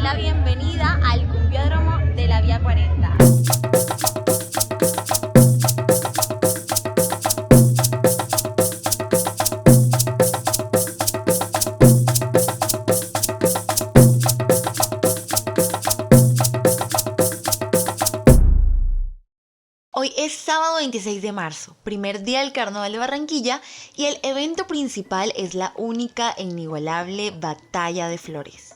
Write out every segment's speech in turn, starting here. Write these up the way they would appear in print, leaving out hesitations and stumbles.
la bienvenida al cumbiódromo de la Vía 40. Hoy es sábado 26 de marzo, primer día del Carnaval de Barranquilla, y el evento principal es la única e inigualable Batalla de Flores.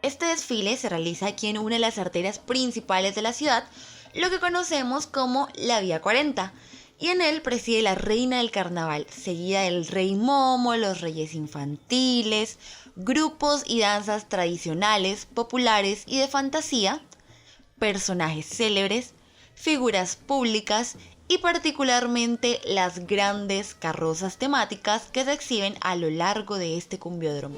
Este desfile se realiza aquí en una de las arterias principales de la ciudad, lo que conocemos como la Vía 40, y en él preside la reina del carnaval, seguida del rey Momo, los reyes infantiles, grupos y danzas tradicionales, populares y de fantasía, personajes célebres, figuras públicas y particularmente las grandes carrozas temáticas que se exhiben a lo largo de este cumbiódromo.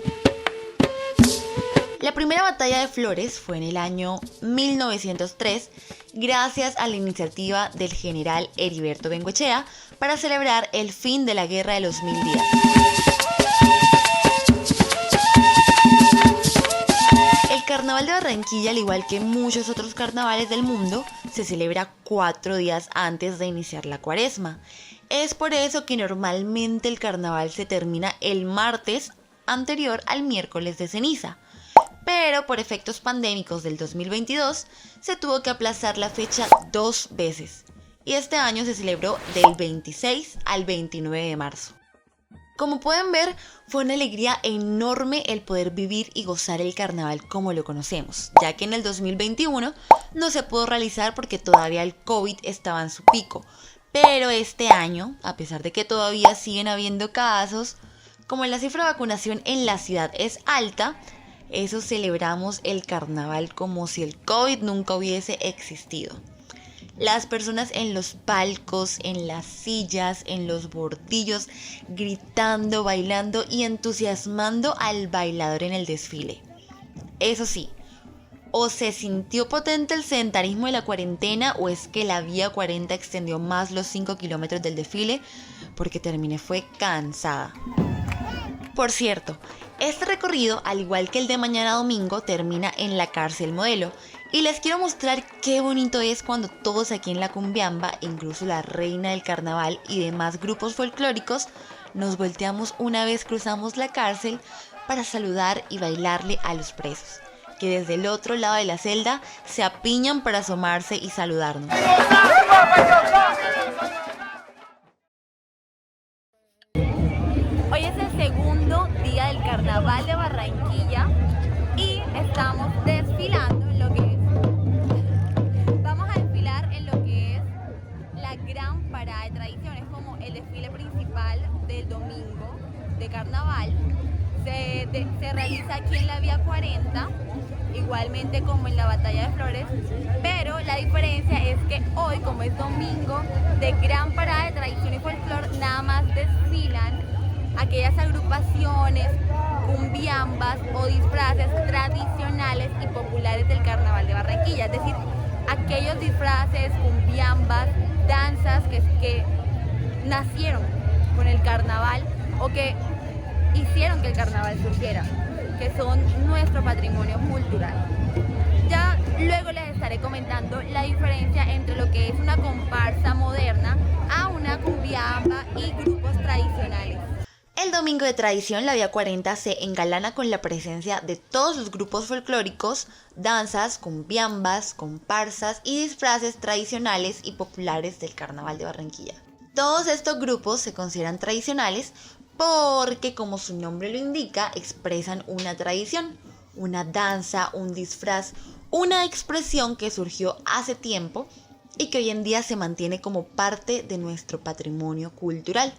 La primera batalla de Flores fue en el año 1903 gracias a la iniciativa del general Heriberto Bengoechea para celebrar el fin de la Guerra de los 1000 días. El Carnaval de Barranquilla, al igual que muchos otros carnavales del mundo, se celebra 4 días antes de iniciar la Cuaresma. Es por eso que normalmente el carnaval se termina el martes anterior al miércoles de ceniza. Pero por efectos pandémicos del 2022 se tuvo que aplazar la fecha 2 veces. Y este año se celebró del 26 al 29 de marzo. Como pueden ver, fue una alegría enorme el poder vivir y gozar el carnaval como lo conocemos, ya que en el 2021 no se pudo realizar porque todavía el COVID estaba en su pico. Pero este año, a pesar de que todavía siguen habiendo casos, como la cifra de vacunación en la ciudad es alta, eso celebramos el carnaval como si el COVID nunca hubiese existido. Las personas en los palcos, en las sillas, en los bordillos, gritando, bailando y entusiasmando al bailador en el desfile. Eso sí, o se sintió potente el sedentarismo de la cuarentena o es que la Vía 40 extendió más los 5 kilómetros del desfile porque terminé fue cansada. Por cierto, este recorrido, al igual que el de mañana domingo, termina en la Cárcel Modelo. Y les quiero mostrar qué bonito es cuando todos aquí en la Cumbiamba, incluso la reina del carnaval y demás grupos folclóricos, nos volteamos una vez cruzamos la cárcel para saludar y bailarle a los presos, que desde el otro lado de la celda se apiñan para asomarse y saludarnos. Hoy es el segundo día del Carnaval de Barranquilla y estamos desfilando en lo que es... Vamos a desfilar en lo que es la gran parada de tradiciones, como el desfile principal del domingo de Carnaval. Se realiza aquí en la Vía 40, igualmente como en la Batalla de Flores, pero la diferencia es que hoy, como es domingo de gran parada de tradición y folclor, nada más desfilan aquellas agrupaciones, cumbiambas o disfraces tradicionales y populares del Carnaval de Barranquilla, es decir, aquellos disfraces, cumbiambas, danzas que nacieron con el carnaval o que hicieron que el carnaval surgiera, que son nuestro patrimonio cultural. Ya luego les estaré comentando la diferencia entre lo que es una comparsa moderna a una cumbiamba y grupos tradicionales. El domingo de tradición, la Vía 40 se engalana con la presencia de todos los grupos folclóricos, danzas, cumbiambas, comparsas y disfraces tradicionales y populares del Carnaval de Barranquilla. Todos estos grupos se consideran tradicionales porque, como su nombre lo indica, expresan una tradición, una danza, un disfraz, una expresión que surgió hace tiempo y que hoy en día se mantiene como parte de nuestro patrimonio cultural.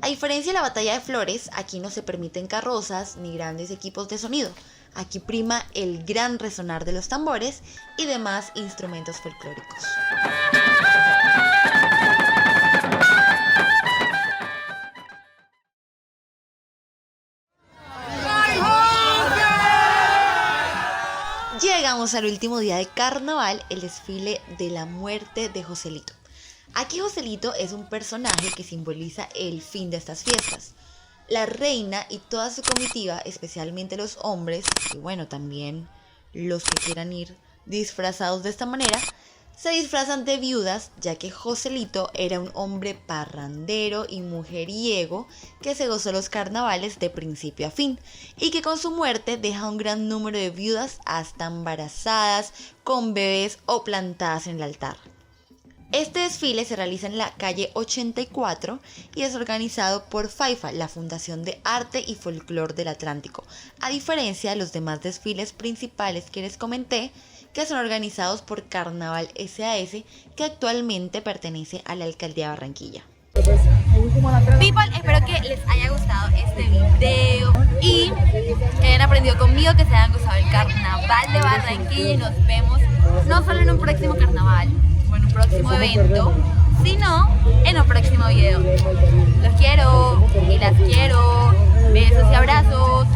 A diferencia de la Batalla de Flores, aquí no se permiten carrozas ni grandes equipos de sonido. Aquí prima el gran resonar de los tambores y demás instrumentos folclóricos. Llegamos al último día de carnaval, el desfile de la muerte de Joselito. Aquí Joselito es un personaje que simboliza el fin de estas fiestas. La reina y toda su comitiva, especialmente los hombres, y bueno, también los que quieran ir disfrazados de esta manera se disfrazan de viudas, ya que Joselito era un hombre parrandero y mujeriego que se gozó los carnavales de principio a fin y que con su muerte deja un gran número de viudas hasta embarazadas, con bebés o plantadas en el altar. Este desfile se realiza en la calle 84 y es organizado por FAIFA, la Fundación de Arte y Folclor del Atlántico, a diferencia de los demás desfiles principales que les comenté, que son organizados por Carnaval SAS, que actualmente pertenece a la Alcaldía de Barranquilla. People, espero que les haya gustado este video y que hayan aprendido conmigo, que se hayan gustado el Carnaval de Barranquilla, y nos vemos no solo en un próximo carnaval o en un próximo evento, sino en un próximo video. Los quiero y las quiero. Besos y abrazos.